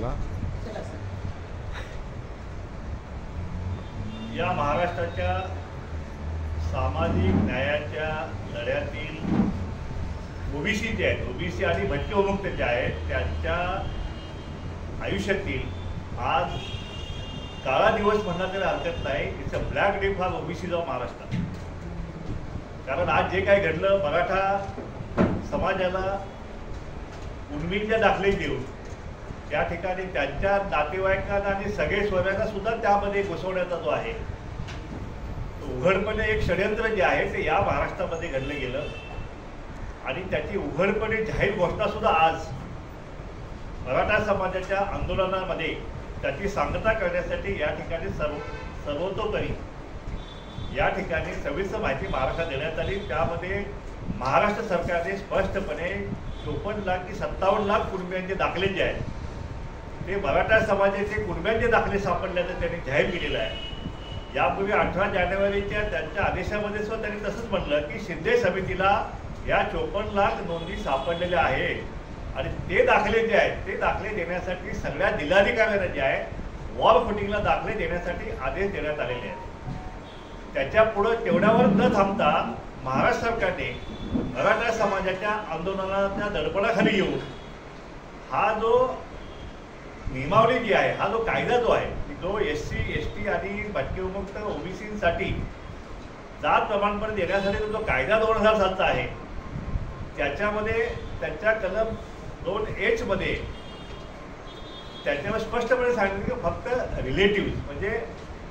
बोला। या महाराष्ट्राच्या सामाजिक न्यायाच्या लढ्यातील ओबीसी जे आहेत, ओबीसी आणि भटके विमुक्त जे आहेत, त्यांच्या आयुष्यातील आज काळा दिवस म्हणणं तरी हरकत नाही। It's a black day for OBC of Maharashtra. कारण आज जे काही घडलं, मराठा समाजाला उर्मिळच्या दाखले देऊन त्या ठिकाणी त्यांच्या नातेवाईकांना आणि सगळे सोयऱ्यांना सुद्धा त्यामध्ये घुसवण्याचा जो आहे तो उघडपणे एक षडयंत्र जे आहे ते या महाराष्ट्रामध्ये घडलं गेलं आणि त्याची उघडपणे जाहीर घोषणा सुद्धा आज मराठा समाजाच्या आंदोलनामध्ये त्याची सांगता करण्यासाठी या ठिकाणी सर्वतोपरी या ठिकाणी सविस्तर माहिती महाराष्ट्रात देण्यात आली। त्यामध्ये महाराष्ट्र सरकारने स्पष्टपणे 54 लाख की 57 लाख कुटुंबियांचे दाखले जे आहेत ते मराठा समाजाचे कुटुंबियांचे दाखले सापडल्याचं त्यांनी जाहीर केलेलं आहे। यापूर्वी 18 जानेवारीच्या त्यांच्या आदेशामध्ये सुद्धा त्यांनी तसंच म्हटलं की शिंदे समितीला या 54 लाख नोंदी सापडलेल्या आहेत आणि ते दाखले जे आहेत ते दाखले देण्यासाठी सगळ्या जिल्हाधिकाऱ्यांना जे आहे वॉर फुटिंगला दाखले देण्यासाठी आदेश देण्यात आलेले आहेत। त्याच्या पुढं तेवढ्यावर न थांबता महाराष्ट्र सरकारने मराठा समाजाच्या आंदोलनाच्या दडपणाखाली येऊन हा जो नियमावली जी आहे, हा जो कायदा जो आहे, जो SC ST आणि भटके विमुक्त ओबीसीसाठी जात प्रमाणपत्र देण्यासाठी जो कायदा 2000 सालचा आहे त्याच्यामध्ये त्यांच्या कलम 2H मध्ये त्याच्यावर स्पष्टपणे सांगितलं की फक्त रिलेटिव्ह म्हणजे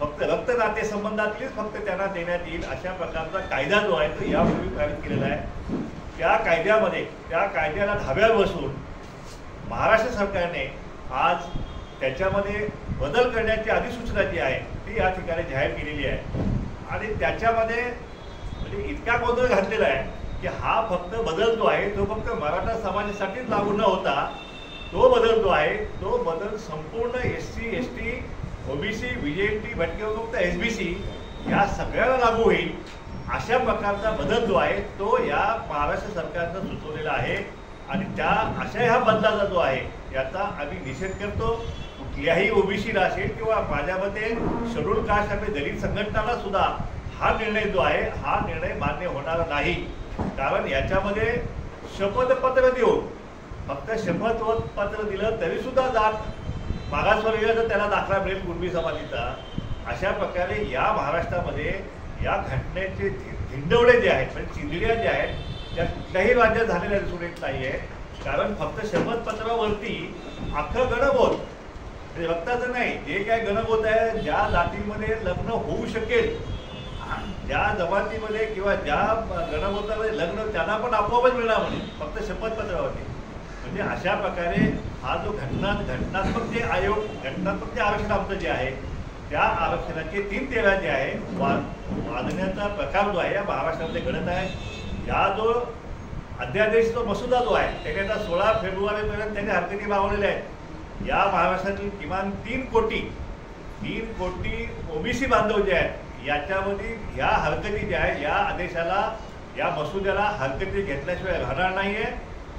फक्त रक्त नातेसंबंधातलीच फक्त त्यांना देण्यात येईल अशा प्रकारचा कायदा जो आहे तो यापूर्वी पारित केलेला आहे। त्या कायद्यामध्ये त्या कायद्याला धाब्यावर बसून महाराष्ट्र सरकारने आज त्याच्यामध्ये बदल करण्याची अधिसूचना जी आहे ती या ठिकाणी जाहीर केलेली आहे आणि त्याच्यामध्ये म्हणजे इतका गोंधळ घातलेला आहे की हा फक्त बदल जो आहे तो फक्त मराठा समाजासाठीच लागू न होता तो बदल जो आहे तो बदल संपूर्ण SC ST ओबीसी VJT भटके विमुक्त SBC या सगळ्याला लागू होईल अशा प्रकारचा बदल जो आहे तो या महाराष्ट्र सरकारनं सुचवलेला आहे आणि त्या अशा ह्या बदलाचा जो आहे याचा आम्ही निषेध करतो। कुठल्याही ओबीसीला असेल किंवा माझ्या मते शेड्यूल कास्ट आणि दलित संघटनाला सुद्धा हा निर्णय जो आहे हा निर्णय मान्य होणार नाही। कारण याच्यामध्ये शपथपत्र देऊन फक्त शपथपत्र दिलं तरी सुद्धा जात मागासवर्गीय त्याला दाखला मिळेल कुणबी समाजाचा। अशा प्रकारे या महाराष्ट्रामध्ये या घटनेचे धिंडवडे जे आहेत म्हणजे चिंधड्या ज्या आहेत त्या कुठल्याही राज्यात झालेल्या दिसून येत नाही आहे। कारण फक्त शपथपत्रावरती अख्खं गणगोत म्हणजे रक्ताचं नाही, जे काय गणगोत आहे ज्या जातीमध्ये लग्न होऊ शकेल, ज्या जमातीमध्ये किंवा ज्या गणगोतामध्ये लग्न त्यांना पण आपोआपच मिळणार म्हणजे फक्त शपथपत्रावरती। म्हणजे अशा प्रकारे हा जो घटनात्मक जे घटनात्मक जे आरक्षण आमचं जे आहे त्या आरक्षणाचे 3-13 जे आहे वाढण्याचा प्रकार जो आहे या महाराष्ट्रामध्ये घडत आहे। या जो अध्यादेश जो मसुदा जो आहे त्याने आता 16 फेब्रुवारीपर्यंत त्यांनी हरकती मागवलेल्या आहेत। या महाराष्ट्रातील किमान 3 कोटी ओबीसी बांधव जे आहेत याच्यामध्ये ह्या हरकती ज्या आहे या आदेशाला या मसुद्याला हरकती घेतल्याशिवाय राहणार नाही आहे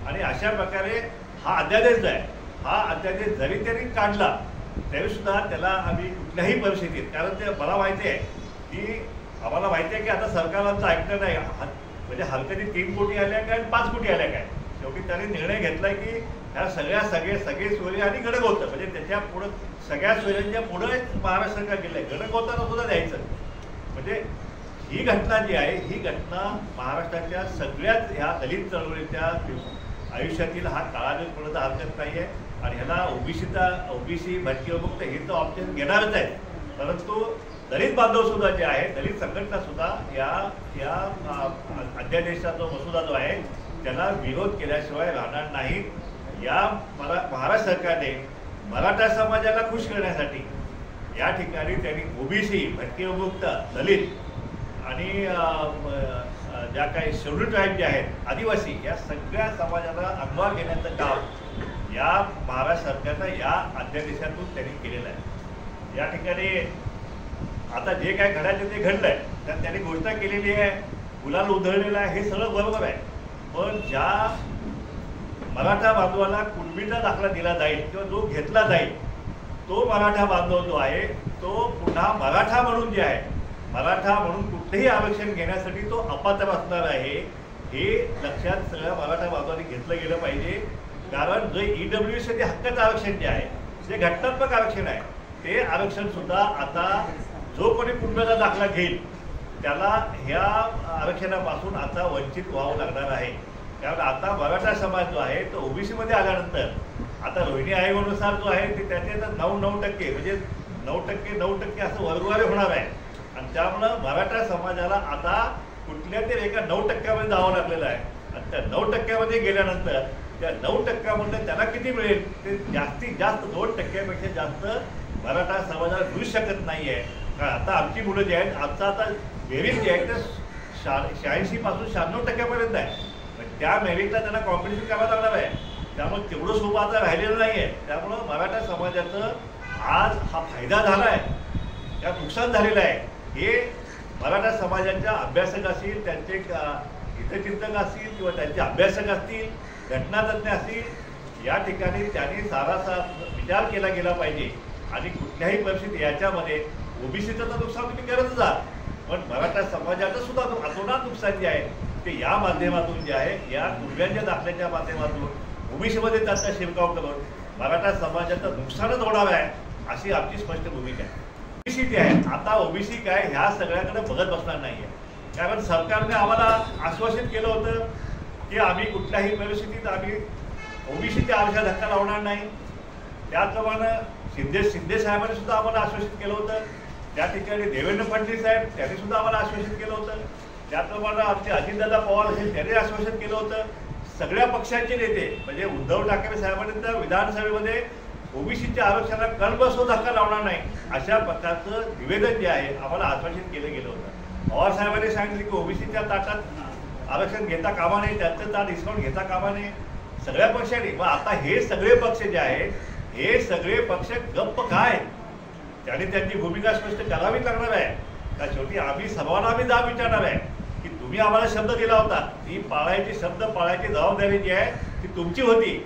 आणि अशा प्रकारे हा अध्यादेश जो आहे हा अध्यादेश जरी त्यांनी काढला तरीसुद्धा त्याला आम्ही कुठल्याही परिस्थितीत, कारण ते मला माहिती आहे की आम्हाला माहिती आहे की आता सरकारला आमचं ऐकलं नाही म्हणजे हरकती 3 कोटी आल्या काय आणि 5 कोटी आल्या काय। शेवटी त्यांनी निर्णय घेतला की ह्या सगळे सोयरे आणि गणक होतं म्हणजे त्याच्या पुढं सगळ्या सोयऱ्यांच्या पुढं महाराष्ट्र सरकार गेलं आहे, गणक होताना सुद्धा द्यायचं। म्हणजे ही घटना जी आहे ही घटना महाराष्ट्राच्या सगळ्याच ह्या दलित चळवळीच्या आयुष्यातील हा काळा दिवस पडता हरकत नाही आहे आणि ह्याला ओबीसी भटके विमुक्त हे तर ऑप्शन घेणारच आहे, परंतु दलित बांधव सुद्धा जे आहे दलित संघटना सुद्धा या अध्यादेशाचा जो मसुदा जो आहे त्याला विरोध केल्याशिवाय राहणार नाहीत। या महाराष्ट्र सरकारने मराठा समाजाला खुश करण्यासाठी या ठिकाणी त्यांनी ओबीसी भटके विमुक्त दलित आणि ज्या काही शेड्यूल ट्राईब जे आहेत आदिवासी या सगळ्या समाजाला अंगवार घेण्याचं काम या महाराष्ट्र सरकारनं या अध्यादेशातून त्यांनी केलेलं आहे। या ठिकाणी आता जे काय घडायचं ते घडलं आहे तर त्यांनी घोषणा केलेली आहे, गुलाल उधळलेला आहे, हे सगळं बरोबर आहे। पण ज्या मराठा बांधवाला कुणबीचा दाखला दिला जाईल किंवा जो घेतला जाईल तो मराठा बांधव जो आहे तो पुन्हा मराठा म्हणून जे आहे मराठा म्हणून कुठलेही आरक्षण घेण्यासाठी तो अपात्र असणार आहे हे लक्षात सगळ्या मराठा बांधवांनी घेतलं गेलं पाहिजे. कारण जे EWS जे हक्काचं आरक्षण जे आहे जे घटनात्मक आरक्षण आहे ते आरक्षण सुद्धा आता जो कोणी कुणबीचा दाखला घेईल त्याला ह्या आरक्षणापासून आता वंचित व्हावं लागणार आहे. कारण आता मराठा समाज जो आहे तो OBC मध्ये आल्यानंतर आता रोहिणी आयोगानुसार जो आहे ते त्याचे 9% म्हणजे 9% असं वर्गवारी होणार आहे. आणि त्यामुळं मराठा समाजाला आता कुठल्या तरी एका 9% जावं लागलेलं आहे. आणि त्या 9% गेल्यानंतर त्या 9% त्यांना किती मिळेल ते जास्तीत जास्त 2% जास्त मराठा समाजाला मिळू शकत नाही आहे. कारण आता आमची मुलं जी आहेत आमचा आता मेरिट जे आहे ते 86 पासून 96% आहे. त्या मेरिटला त्यांना कॉम्पिटिशन करावं लागणार आहे. त्यामुळे तेवढं सोपं आता राहिलेलं नाही आहे. त्यामुळं मराठा समाजाचं आज हा फायदा झाला आहे त्यात नुकसान झालेलं आहे. हे मराठा समाजाच्या अभ्यासक असतील त्यांचे हितचिंतक असतील किंवा त्यांचे अभ्यासक असतील घटनातज्ञ असतील या ठिकाणी त्यांनी सारासा विचार केला गेला पाहिजे. आणि कुठल्याही परिस्थितीत याच्यामध्ये OBCचं तर नुकसान तुम्ही करतच आहात पण मराठा समाजाचं सुद्धा अतोनात नुकसान जे आहे ते या माध्यमातून जे आहे या कुणब्यांच्या दाखल्याच्या माध्यमातून OBC मध्ये त्यांचा शिरकाव करून मराठा समाजाचं नुकसानच होणार आहे अशी आमची स्पष्ट भूमिका आहे. OBC जे आहे आता OBC काय ह्या सगळ्याकडे बघत बसणार नाही आहे. कारण सरकारने आम्हाला आश्वासित केलं होतं की आम्ही कुठल्याही परिस्थितीत आम्ही OBCच्या आरक्षणाला धक्का लावणार नाही. त्याचप्रमाणे शिंदे साहेबांनी सुद्धा आम्हाला आश्वासित केलं होतं. त्या ठिकाणी देवेंद्र फडणवीस साहेब त्यांनी सुद्धा आम्हाला आश्वासित केलं होतं. त्याचप्रमाणे आमचे अजितदादा पवार असेल त्यांनी आश्वासित केलं होतं. सगळ्या पक्षांचे नेते म्हणजे उद्धव ठाकरे साहेबांनी तर विधानसभेमध्ये OBCच्या आरक्षणाला कणबसो धक्का लावणार नाही अशा प्रकारचं निवेदन जे आहे आम्हाला आश्वासित केलं गेलं होतं. पवार साहेबांनी सांगितलं की OBCच्या ताटात आरक्षण घेता कामा नये त्यांचं ताट डिस्काउंट घेता कामा नये सगळ्या पक्षांनी. मग आता हे सगळे पक्ष जे आहेत हे सगळे पक्ष गप्प काय त्यांनी त्यांची भूमिका स्पष्ट करावी लागणार आहे. का शेवटी आम्ही सर्वांना आम्ही जाब विचारणार आहे की तुम्ही आम्हाला शब्द दिला होता ती शब्द पाळायची जबाबदारी जी आहे ती तुमची होती.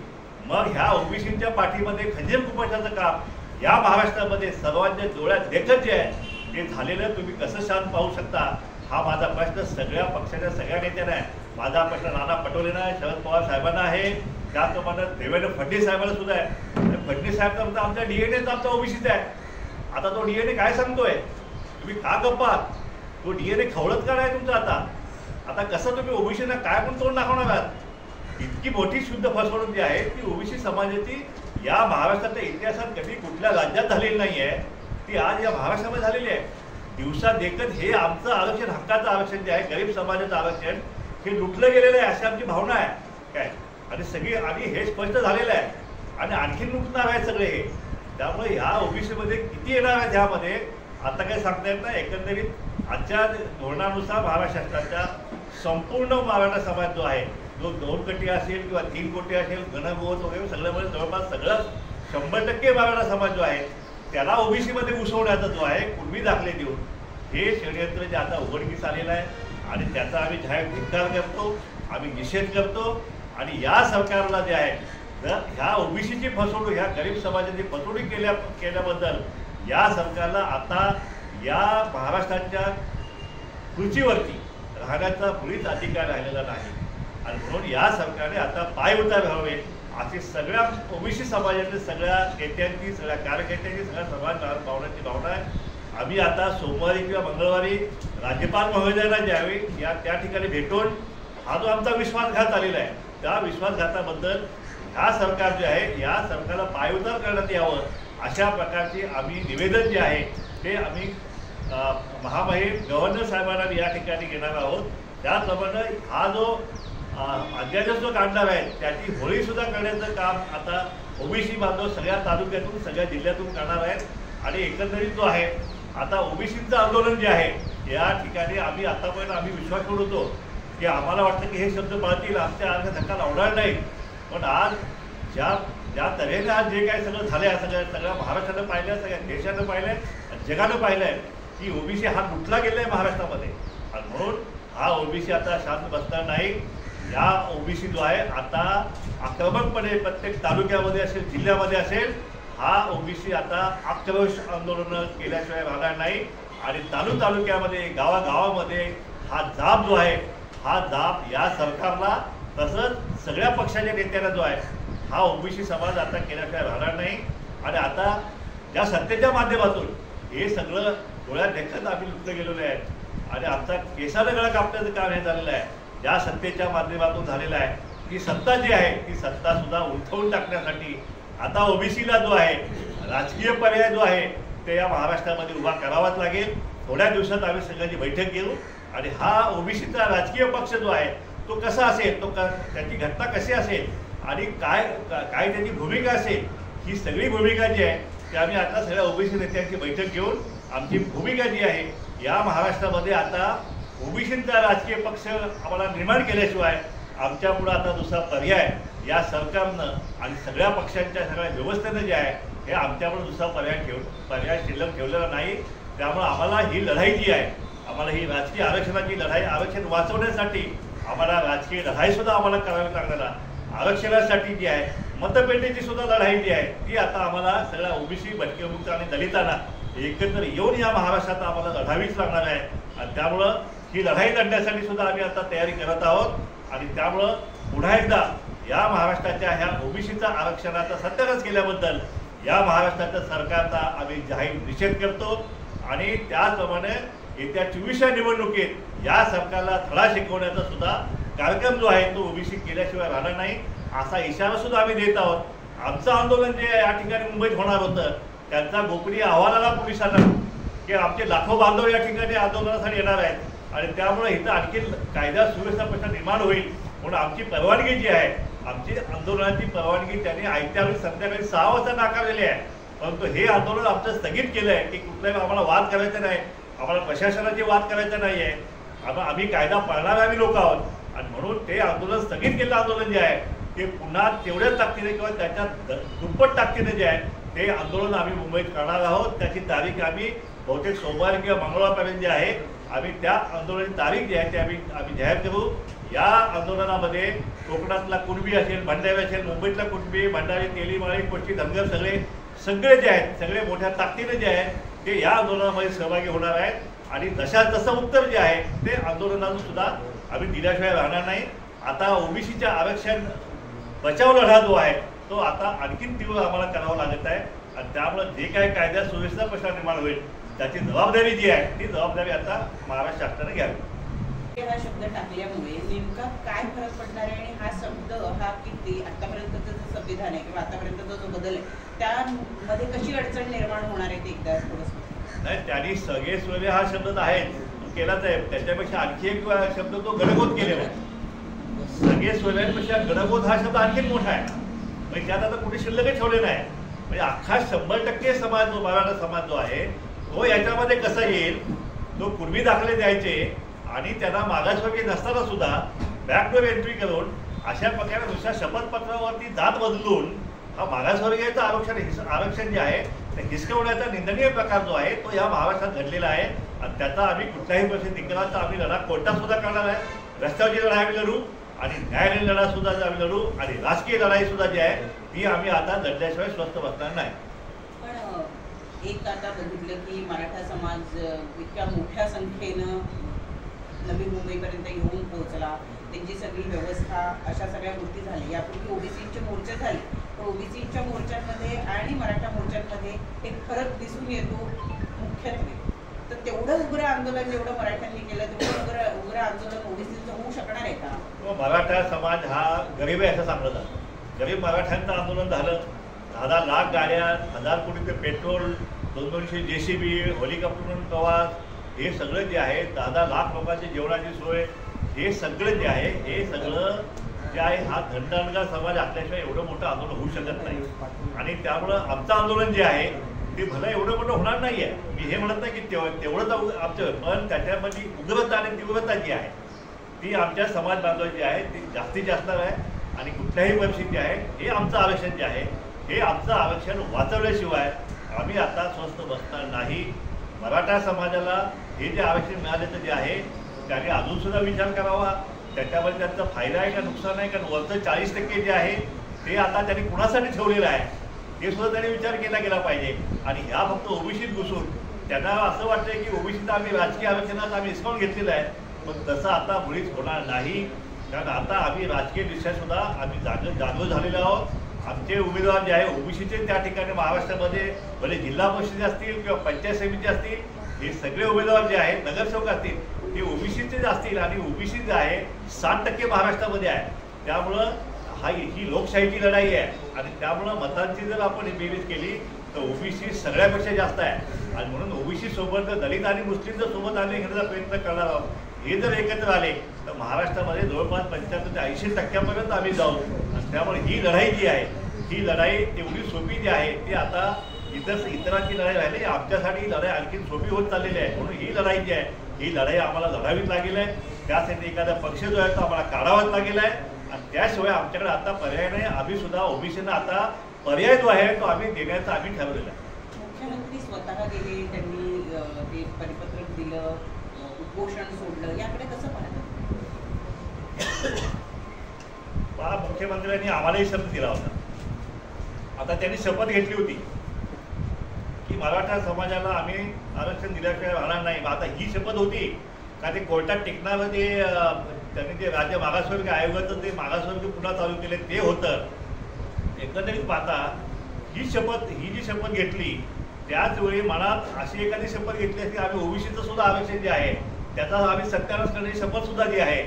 मग ह्या OBCच्या पाठीमध्ये खंजीर खुपशाचं काम या महाराष्ट्रामध्ये सर्वांच्या डोळ्यात देखत जे आहे ते झालेलं तुम्ही कसं शांत पाहू शकता हा माझा प्रश्न सगळ्या पक्षाच्या सगळ्या नेत्यांना आहे. माझा प्रश्न नाना पटोलेंना आहे शरद पवार साहेबांना आहे त्याचप्रमाणे देवेंद्र फडणवीस साहेबांना सुद्धा आहे. फडणवीस साहेब तर आमचा DNA आमचा OBCचा आहे. आता तो DNA काय सांगतोय तुम्ही का गप्पात तो DNA खवळत का नाही तुमचा आता कसं तुम्ही OBCना काय पण तोंड दाखवणार आहात. इतकी मोठी शुद्ध फसवणूक जी आहे ती OBC समाजाची या महाराष्ट्राच्या इतिहासात कधी कुठल्या राज्यात झालेली नाही आहे ती आज या महाराष्ट्रामध्ये झालेली आहे. दिवसा देखत हे आमचं आरक्षण हक्काचं आरक्षण जे आहे गरीब समाजाचं आरक्षण हे लुटलं गेलेलं आहे अशी आमची भावना आहे काय. आणि हे स्पष्ट झालेलं आहे आणि आणखीन लुटणार आहे सगळे हे. त्यामुळे ह्या OBC मध्ये किती येणार आहेत ह्यामध्ये आता काही सांगता येत नाही. एकंदरीत आजच्या धोरणानुसार महाराष्ट्र शासनाच्या संपूर्ण मराठा समाज जो आहे जो 2 कोटी असेल किंवा 3 कोटी असेल गणगोत वगैरे सगळ्यामध्ये जवळपास सगळं 100% मराठा समाज जो आहे त्याला OBC मध्ये घुसवण्याचा जो आहे कुणबी दाखले देऊन हे षडयंत्र जे आता उघडकीस आलेलं आहे आणि त्याचा आम्ही जाहीर धिक्कार करतो आम्ही निषेध करतो. आणि या सरकारला जे आहे तर ह्या OBCची फसवणूक ह्या गरीब समाजाची फसवणूक केल्याबद्दल या सरकारला आता या महाराष्ट्राच्या खुर्चीवरती राहण्याचा मुळीच अधिकार राहिलेला नाही. आणि म्हणून या सरकारने आता पायउतार व्हावे अशी सगळ्या OBC समाजातील सगळ्या नेत्यांची सगळ्या कार्यकर्त्यांची सगळ्या समाज भावनाची भावना आहे. आम्ही आता सोमवारी किंवा मंगळवारी राज्यपाल महोदयांना ज्यावेळी त्या ठिकाणी भेटून हा जो आमचा विश्वासघात झालेला आहे त्या विश्वासघाताबद्दल ह्या सरकार जे आहे या सरकारला पायउतार करण्यात यावं अशा प्रकारचे आम्ही निवेदन जे आहे ते आम्ही महामहिम गव्हर्नर साहेबांना या ठिकाणी घेणार आहोत. त्याचप्रमाणे हा जो अध्यादेश जो काढणार आहे त्याची होळीसुद्धा करण्याचं काम आता OBC बांधव सगळ्या तालुक्यातून सगळ्या जिल्ह्यातून करणार आहेत. आणि एकंदरीत जो आहे आता OBCचं आंदोलन जे आहे या ठिकाणी आतापर्यंत आम्ही विश्वास ठेवतो की आम्हाला वाटतं की हे शब्द पाळतील आमच्या अर्थ धक्का लावणार नाही. पण आज ज्या तऱ्हेने आज जे काही सगळं झालं आहे सगळ्या महाराष्ट्रानं पाहिलं आहे सगळ्या देशानं पाहिलं आहे जगानं पाहिलं आहे की OBC हा लुटला गेला आहे महाराष्ट्रामध्ये. आणि म्हणून हा OBC आता शांत बसणार नाही. या ओबीसी जो आहे आता आक्रमकपणे प्रत्येक तालुक्यामध्ये असेल, जिल्ह्यामध्ये असेल, हा ओबीसी आता आक्रोश आंदोलन केल्याशिवाय राहणार नाही. आणि तालुक्यामध्ये, गावागावामध्ये हा जाब जो आहे, हा जाब या सरकारला तसंच सगळ्या पक्षाच्या नेत्यांना जो आहे, हा ओबीसी समाज आता केल्याशिवाय राहणार नाही. आणि आता ज्या सत्तेच्या माध्यमातून हे सगळं डोळ्यात देखत आम्ही लुटले गेलेले आहेत आणि आमचा केसाला गळा कापण्याचं काम हे झालेलं आहे. ज्या सत्तेच्या माध्यमातून झालेलं आहे, ती सत्ता जी आहे, ती सत्तासुद्धा उलथवून टाकण्यासाठी आता ओबीसीला जो आहे राजकीय पर्याय जो आहे ते या महाराष्ट्रामध्ये उभा करावाच लागेल. थोड्या दिवसात आम्ही सगळ्यांची बैठक घेऊ आणि हा ओबीसीचा राजकीय पक्ष जो आहे तो कसा असेल, त्याची घटना कशी असेल आणि काय त्याची भूमिका असेल, ही सगळी भूमिका जी आहे ती आम्ही आता सगळ्या ओबीसी नेत्यांची बैठक घेऊन आमची भूमिका जी आहे या महाराष्ट्रामध्ये आता ओबीसीचा राजकीय पक्ष आम्हाला निर्माण केल्याशिवाय आमच्यापुढं आता दुसरा पर्याय या सरकारनं आणि सगळ्या पक्षांच्या सगळ्या व्यवस्थेनं जे आहे हे आमच्यापुढं दुसरा पर्याय शिल्लक ठेवलेला नाही. त्यामुळं आम्हाला ही लढाई जी आहे, आम्हाला ही राजकीय आरक्षणाची लढाई, आरक्षण वाचवण्यासाठी आम्हाला राजकीय लढाईसुद्धा आम्हाला करावी लागणार आहे. आरक्षणासाठी जी आहे, मतपेटीची सुद्धा लढाई जी आहे ती आता आम्हाला सगळ्या ओबीसी, भटकेमुक्त आणि दलितांना एकत्र येऊन या महाराष्ट्रात आम्हाला लढावीच लागणार आहे. आणि त्यामुळं ही लढाई लढण्यासाठी सुद्धा आम्ही आता तयारी करत आहोत. आणि त्यामुळं पुन्हा एकदा या महाराष्ट्राच्या ह्या ओबीसीचा आरक्षणाचा सत्यानाश केल्याबद्दल या महाराष्ट्राच्या सरकारचा आम्ही जाहीर निषेध करतो. आणि त्याचप्रमाणे येत्या 24व्या निवडणुकीत या सरकारला धडा शिकवण्याचा सुद्धा कार्यक्रम जो आहे तो ओबीसी केल्याशिवाय राहणार नाही असा इशारा सुद्धा आम्ही देत आहोत. आमचं आंदोलन जे या ठिकाणी मुंबईत होणार होतं त्यांचा गोपनीय अहवाल आला पोलिसांना की आमचे लाखो बांधव या ठिकाणी आंदोलनासाठी येणार आहेत आणि त्यामुळे इथं आणखी कायदा सुव्यवस्था प्रश्न निर्माण होईल म्हणून आमची परवानगी जी आहे, आमची आंदोलनाची परवानगी त्यांनी आयत्या वेळी संध्याकाळी 6 वाजता नाकारलेली आहे. परंतु हे आंदोलन आमचं स्थगित केलं आहे की कुठल्याही आम्हाला वाद करायचा नाही, आम्हाला प्रशासनाची वाद करायचा नाही आहे, आम्ही कायदा पाळणारे आम्ही लोक आहोत आणि म्हणून ते आंदोलन स्थगित केलेलं आंदोलन जे आहे ते पुन्हा तेवढ्याच ताकदीने किंवा त्याच्या दुप्पट ताकदीने जे आहे ते आंदोलन आम्ही मुंबईत करणार आहोत. त्याची तारीख आम्ही बहुतेक सोमवार किंवा मंगळवारपर्यंत जे आहे आम्ही त्या आंदोलनाची तारीख जी आहे ते आम्ही जाहीर करू. या आंदोलनामध्ये कोकणातला कुणबी असेल, भंडारी असेल, मुंबईतला कुणबी, भंडारी, तेली, माळी, कोष्टी, धनगर सगळे जे आहेत सगळे मोठ्या ताकदीने जे आहे ते या आंदोलनामध्ये सहभागी होणार आहेत आणि जसं उत्तर जे आहे ते आंदोलनातून सुद्धा आम्ही दिल्याशिवाय राहणार नाही. आता ओबीसीच्या आरक्षण बचाव लढा जो आहे तो आता आणखीन तीव्र आम्हाला करावा लागत आहे आणि त्यामुळे जे काही कायदा सुव्यवस्था प्रश्न निर्माण होईल त्याची जबाबदारी जी आहे ती जबाबदारी आता महाराष्ट्र शासनाने घ्यावी. हा शब्द टाकल्यामुळे नेमका काय फरक पडणार आहे आणि हा शब्द हा किती आतापर्यंतचं जे संविधान आहे किंवा आतापर्यंतचा जो बदल आहे त्यामध्ये कशी अडचण निर्माण होणार आहे ते एकदा थोडंसं. नाही, त्यांनी सगळे सोयरे हा शब्द तर आहे तो केलाच आहे, त्याच्यापेक्षा आणखी एक शब्द तो गडबोध केलेला आहे. सगळे सोयऱ्यांपेक्षा गडबोध हा शब्द आणखीन मोठा आहे. म्हणजे त्यात आता कुठे शिल्लक ठेवले नाही. म्हणजे अख्खा 100% समाज जो मराठा समाज जो आहे तो याच्यामध्ये कसा येईल, तो पूर्वी दाखले द्यायचे आणि त्यांना मागासवर्गीय नसताना सुद्धा बॅकडोर एंट्री करून अशा प्रकारे दुसऱ्या शपथपत्रावरती जात बदलून हा मागासवर्गीयाचं आरक्षण जे आहे ते हिसकवण्याचा निंदनीय प्रकार जो आहे तो या महाराष्ट्रात घडलेला आहे आणि त्याचा आम्ही कुठल्याही परिस्थितीत निकालाचा आम्ही लढा कोर्टात सुद्धा करणार आहे. रस्त्यावरची लढाई आम्ही लढू आणि न्यायालयीन लढा सुद्धा आम्ही लढू आणि राजकीय लढाई सुद्धा जी आहे ती आम्ही आता लढल्याशिवाय स्वस्थ बसणार नाही. पण एक आता बघितलं की मराठा समाज इतक्या मोठ्या संख्येनं नवी मुंबईपर्यंत येऊन पोहोचला, त्यांची सगळी व्यवस्था, अशा सगळ्या गोष्टी झाल्या. यापूर्वी ओबीसीचे मोर्चे झाले पण ओबीसीच्या मोर्चांमध्ये आणि मराठा मोर्चांमध्ये एक फरक दिसून येतो मुख्यत्वे. तर तेवढं उग्र आंदोलन जेवढं मराठ्यांनी केलं तेवढं उग्र आंदोलन ओबीसीचं होऊ शकणार आहे का? मराठा समाज हा गरीब आहे असं सांगलं जातं. गरीब मराठ्यांचं आंदोलन झालं, 10 लाख गाड्या, 1000 कोटीचे पेट्रोल, 200 JCB, हेलिकॉप्टरवरून प्रवास, हे सगळं जे आहे 10 लाख लोकांची जेवणाची सोय, हे सगळं जे आहे हे सगळं जे आहे हा धनदणगा समाज असल्याशिवाय एवढं मोठं आंदोलन होऊ शकत नाही. आणि त्यामुळं आमचं आंदोलन जे आहे ते भलं एवढं मोठं होणार नाही आहे. मी हे म्हणत नाही की तेवढंच आमचं, पण त्याच्यामध्ये उग्रता आणि तीव्रता जी आहे ती आमच्या समाज बांधवाची आहे ती जास्तीत जास्त आहे. आणि कुठल्याही परिस्थिती आहे हे आमचं आरक्षण जे आहे हे आमचं आरक्षण वाचवल्याशिवाय आम्ही आता स्वस्थ बसणार नाही. मराठा समाजाला हे जे आरक्षण मिळालेलं जे आहे त्याने अजून सुद्धा विचार करावा. त्याच्यामध्ये त्यांचा फायदा आहे का नुकसान आहे, कारण वरचं 40% जे आहे ते आता त्यांनी कुणासाठी ठेवलेलं आहे ते सुद्धा त्यांनी विचार केला गेला पाहिजे. आणि ह्या फक्त ओबीसीत घुसून त्यांना असं वाटतंय की ओबीसीचं आम्ही राजकीय आरक्षणात आम्ही हिसकावून घेतलेलं आहे, पण तसं आता मुळीच होणार नाही. कारण आता आम्ही राजकीय दृष्ट्या सुद्धा आम्ही जागरूक झालेलो आहोत. आमचे उमेदवार जे आहे ओबीसीचे त्या ठिकाणी महाराष्ट्रामध्ये भले जिल्हा परिषद असतील किंवा पंचायत समिती असतील, हे सगळे उमेदवार जे आहेत नगरसेवक असतील ते ओबीसीचेच असतील. आणि ओबीसी जे आहे 60% महाराष्ट्रामध्ये आहे. त्यामुळं ही लोकशाहीची लढाई आहे. आणि त्यामुळं मतांची जर आपण बेरीज केली तर ओबीसी सगळ्यापेक्षा जास्त आहे. आणि म्हणून ओबीसी सोबत दलित आणि मुस्लिम जर सोबत आले घेण्याचा प्रयत्न करणार आहोत. हे जर एकत्र आले तर महाराष्ट्रामध्ये जवळपास 75 ते 80% आम्ही जाऊ. आणि त्यामुळे ही लढाई जी आहे ही लढाई तेवढी सोपी जी आहे ती आता इतरांची लढाई राहिली, आमच्यासाठी ही लढाई आणखी सोपी होत चाललेली आहे. म्हणून ही लढाई जी आहे ही लढाई आम्हाला लढावीच लागेल आहे. त्यासाठी एखादा पक्ष जो आहे तो आम्हाला काढावाच लागेल आहे. आणि त्याशिवाय आमच्याकडे आता पर्याय नाही. आम्ही सुद्धा ओबीसीना आता पर्याय जो आहे तो आम्ही देण्याचा आम्ही ठरवलेला आहे. मुख्यमंत्री स्वतः गेले, त्यांनी ते परिपत्रक दिलं, उपोषण सोडलं, याकडे कसं पाहतं? मुख्यमंत्र्यांनी आम्हालाही शब्द दिला होता. आता त्यांनी शपथ घेतली होती की मराठा समाजाला आम्ही आरक्षण दिल्याशिवाय राहणार नाही. आता ही शपथ होती का ते कोर्टात टिकणारं ते त्यांनी ते राज्य मागासवर्गीय आयोगाचं ते मागासवर्गीय पुन्हा चालू केले ते होतं. एकंदरीत पाहता ही जी शपथ घेतली त्याच वेळी मनात अशी एखादी शपथ घेतली असती आम्ही ओबीसीचं सुद्धा आरक्षण जे आहे त्याचा आम्ही सत्यानाश करण्याची शपथ सुद्धा जी आहे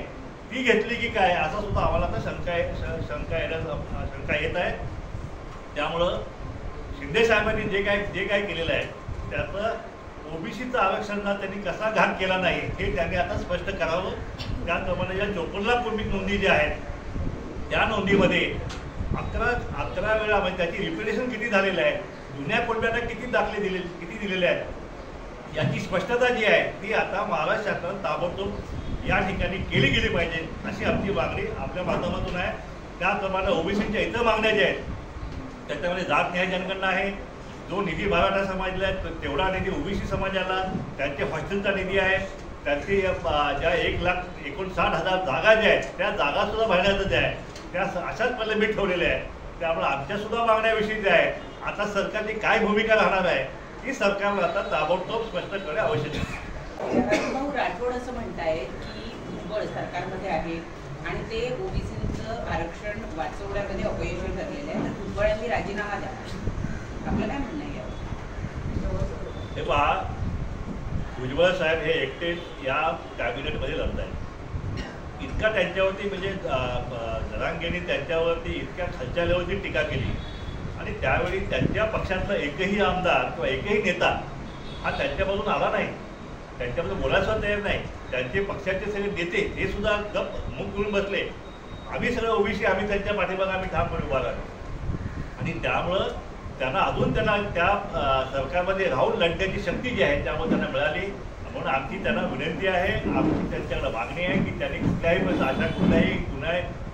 ती घेतली की काय असं सुद्धा आम्हाला आता शंका येत आहे. त्यामुळं शिंदे साहेबांनी जे काय केलेलं आहे त्याचं ओबीसीचं आरक्षणाला त्यांनी कसा घात केला नाही हे त्यांनी आता स्पष्ट करावं. त्याप्रमाणे या 54 कुणबी नोंदी ज्या आहेत त्या नोंदीमध्ये 11 वेळा म्हणजे त्याची रिपिटेशन किती झालेलं आहे, जुन्या कुणब्यांना किती दिलेले आहेत याची स्पष्टता जी आहे ती आता महाराष्ट्र शासनानं ताबडतोब या ठिकाणी केली गेली पाहिजे अशी आमची मागणी आपल्या माध्यमातून आहे. त्याप्रमाणे ओबीसीच्या इतर मागण्या ज्या आहेत त्याच्यामध्ये जात न्याय जनगणना आहे, जो निधी मराठा समाजाला आहे तेवढा निधी ओबीसी समाजाला, त्यांचे हॉस्टेलचा निधी आहे, त्यांची ज्या 1,59,000 जागा ज्या आहेत त्या जागासुद्धा भरण्याचं जे आहे त्या अशाच प्रलंबित ठेवलेल्या आहेत. त्यामुळे आमच्यासुद्धा मागण्याविषयी जे आहे आता सरकारची काय भूमिका राहणार आहे ही सरकारला आता ताबडतोब स्पष्ट करणे आवश्यक आहे. भाऊ राठोड असं म्हणतायत की भुजबळ सरकारमध्ये आहे आणि ते ओबीसीचं आरक्षण वाचवण्यामध्ये अपयशी ठरलेले आहे, तर भुजबळांनी राजीनामा द्यावा. आपलं काय म्हणणं आहे यावर? हे पहा, भुजबळ साहेब हे एकटे या कॅबिनेटमध्ये लढत आहेत. इतका त्यांच्यावरती म्हणजे जरांगेंनी त्यांच्यावरती इतक्या खालच्या लेवलची टीका केली आणि त्यावेळी त्यांच्या पक्षातला एकही आमदार किंवा एकही नेता हा त्यांच्यापासून आला नाही, त्यांच्याबद्दल बोलायला तयार नाही. त्यांचे पक्षाचे सगळे नेते हे सुद्धा गप्प मुख करून बसले. आम्ही सगळं ओबीसी आम्ही त्यांच्या पाठीमागे आम्ही ठामपणे उभा राहिलो आणि त्यामुळं त्यांना अजून त्या सरकारमध्ये राहून लढण्याची शक्ती जी आहे त्यामुळे त्यांना मिळाली. म्हणून आमची त्यांना विनंती आहे, आमची त्यांच्याकडे मागणी आहे की त्यांनी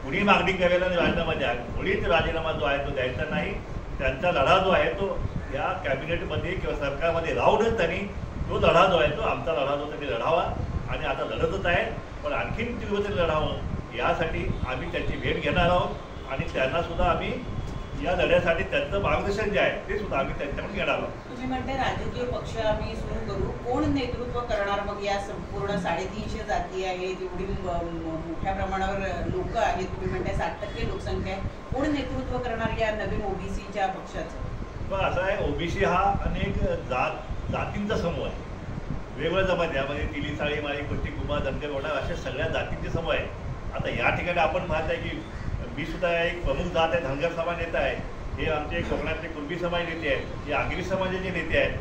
कुणी मागणी करायला राजीनामा द्या. मुळीच राजीनामा जो आहे तो द्यायचा नाही. त्यांचा लढा जो आहे तो या कॅबिनेटमध्ये किंवा सरकारमध्ये राहूनच त्यांनी तो लढा जो आहे तो आमचा लढा जो त्यांनी लढावा आणि आता लढतच आहे पण आणखीन तीव्रतेने लढावं यासाठी आम्ही त्यांची भेट घेणार आहोत आणि त्यांना सुद्धा आम्ही या लढ्यासाठी त्यांचं मार्गदर्शन जे आहे ते सुद्धा आम्ही त्यांच्याकडून घेणार आहोत. तुम्ही म्हणताय राजकीय पक्ष आम्ही सुरू करू, कोण नेतृत्व करणार मग या संपूर्ण 350 जाती आहेत, एवढी मोठ्या प्रमाणावर लोक आहेत, तुम्ही म्हणताय 60% लोकसंख्या आहे, कोण नेतृत्व करणार या नवीन ओबीसीच्या पक्षाचं? पण असं आहे, ओबीसी हा अनेक जातींचा समूह आहे, वेगवेगळ्या जमाती, यामध्ये तिली साळी माळी कुट्टी कुंभा धनगर वडा अशा सगळ्या जातींचे समूह आहे. आता या ठिकाणी आपण पाहत आहे की मी सुद्धा एक प्रमुख जात आहे, धनगर समाज नेता आहे, हे आमचे कोकणातले कुणबी समाज नेते आहेत, हे आगरी समाजाचे नेते आहेत,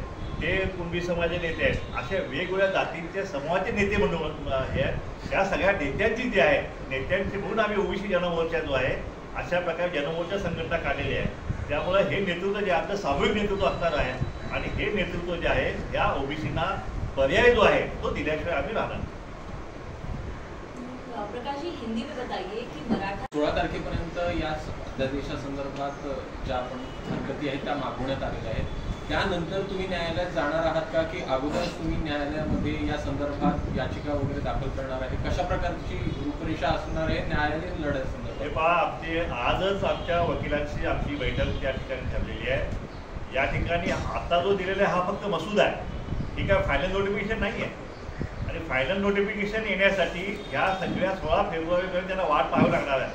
ते कुणबी समाजाचे नेते आहेत, अशा वेगवेगळ्या जातींचे समूहाचे नेते म्हणून हे आहेत. त्या सगळ्या नेत्यांची जी आहे नेत्यांची म्हणून आम्ही ओबीसी जनमोर्चा जो आहे अशा प्रकारे जनमोर्चा संघटना काढलेली आहे. त्यामुळे हे नेतृत्व जे आपलं सामूहिक नेतृत्व असणार आहे आणि हे नेतृत्व जे आहे या ओबीसीना पर्याय जो आहे तो दिल्याशिवाय आम्ही राहणार. प्रकाश जी, हिंदी में बताइए कि मराठा 16 तारखेपर्यंत या अध्यादेशासंदर्भात ज्या आपण हरकती आहेत त्या मागवण्यात आलेल्या आहेत. त्यानंतर तुम्ही न्यायालयात जाणार आहात का, की अगोदरच तुम्ही न्यायालयामध्ये या संदर्भात याचिका वगैरे दाखल करणार आहे? कशा प्रकारची रूपरेषा असणार आहे न्यायालयीन हे लढ्यासंदर्भात? पहा, आजच आमच्या वकिलांची आमची बैठक त्या ठिकाणी ठरलेली आहे. या ठिकाणी आता जो दिलेला आहे हा फक्त मसुदा आहे, ही काय फायनल नोटिफिकेशन नाही आहे. आणि फायनल नोटिफिकेशन येण्यासाठी ह्या सगळ्या 16 फेब्रुवारीपर्यंत त्यांना वाट पाहावी लागणार आहे.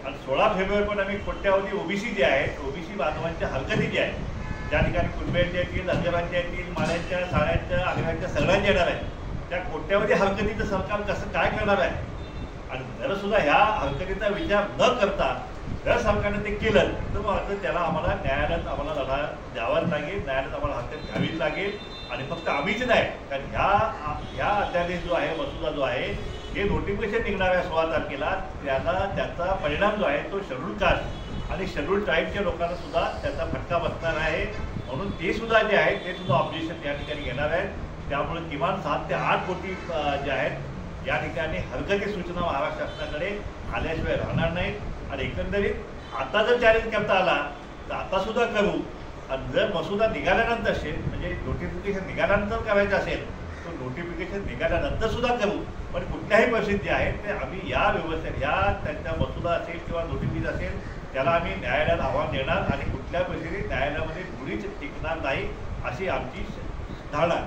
आणि 16 फेब्रुवारीपर्यंत आम्ही कोट्यावधी ओबीसी जे आहेत, ओबीसी बांधवांच्या हरकती ज्या आहेत, ज्या ठिकाणी कुटुंबियांच्या येतील, अजबांच्या येतील, माळ्यांच्या, साड्यांच्या, आग्र्यांच्या सगळ्यांच्या येणार आहे, त्या कोट्यावधी हरकतीचं सरकार कसं काय करणार आहे? आणि जर सुद्धा ह्या हरकतीचा विचार न करता जर सरकारने ते केलं तर मग आता त्याला आम्हाला न्यायालयात आम्हाला लढा द्यावाच लागेल, न्यायालयात आम्हाला हरकत घ्यावीच लागेल. आणि फक्त आम्हीच नाही, कारण ह्या अध्यादेश जो आहे, मसुदा जो आहे, हे नोटिफिकेशन निघणार आहे 16 तारखेला. त्याचा परिणाम जो आहे तो शेड्यूल कास्ट आणि शेड्यूल ट्राईबच्या लोकांना सुद्धा त्याचा फटका बसणार आहे. म्हणून ते सुद्धा जे आहे ते सुद्धा ऑब्जेक्शन या ठिकाणी घेणार आहेत. त्यामुळे किमान 7 ते 8 कोटी जे आहेत या ठिकाणी हरकती सूचना महाराष्ट्र शासनाकडे आल्याशिवाय राहणार नाहीत. आणि एकंदरीत आता जर चॅलेंज करता आला तर आता सुद्धा करू. आणि जर मसुदा निघाल्यानंतर असेल, म्हणजे नोटिफिकेशन निघाल्यानंतर करायचं असेल तर नोटिफिकेशन निघाल्यानंतर सुद्धा करू. पण कुठल्याही परिस्थिती जे आहे ते आम्ही या व्यवस्थेत त्यांचा मसुदा असेल किंवा नोटिफिकेशन असेल त्याला आम्ही न्यायालयात आव्हान देणार आणि कुठल्या परिस्थितीत न्यायालयामध्ये मुळीच टिकणार नाही अशी आमची धारणा आहे.